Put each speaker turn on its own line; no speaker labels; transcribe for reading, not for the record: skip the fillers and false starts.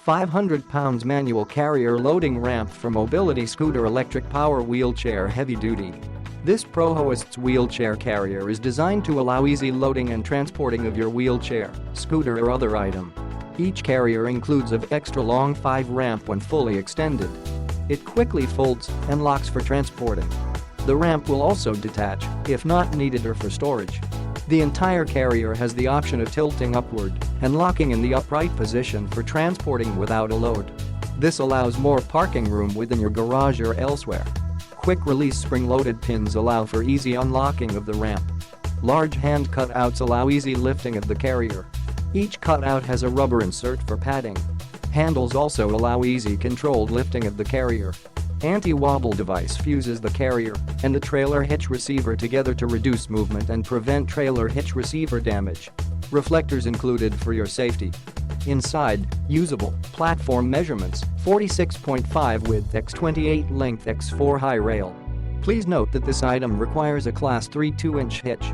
500 pounds manual carrier loading ramp for mobility scooter electric power wheelchair heavy duty. This Prohoists wheelchair carrier is designed to allow easy loading and transporting of your wheelchair, scooter or other item. Each carrier includes an extra long 5 ramp when fully extended. It quickly folds and locks for transporting. The ramp will also detach if not needed or for storage. The entire carrier has the option of tilting upward and locking in the upright position for transporting without a load. This allows more parking room within your garage or elsewhere. Quick-release spring-loaded pins allow for easy unlocking of the ramp. Large hand cutouts allow easy lifting of the carrier. Each cutout has a rubber insert for padding. Handles also allow easy controlled lifting of the carrier. Anti-Wobble device fuses the carrier and the trailer hitch receiver together to reduce movement and prevent trailer hitch receiver damage. Reflectors included for your safety. Inside, usable, platform measurements, 46.5 width x 28 length x 4 high rail. Please note that this item requires a Class 3 2-inch hitch.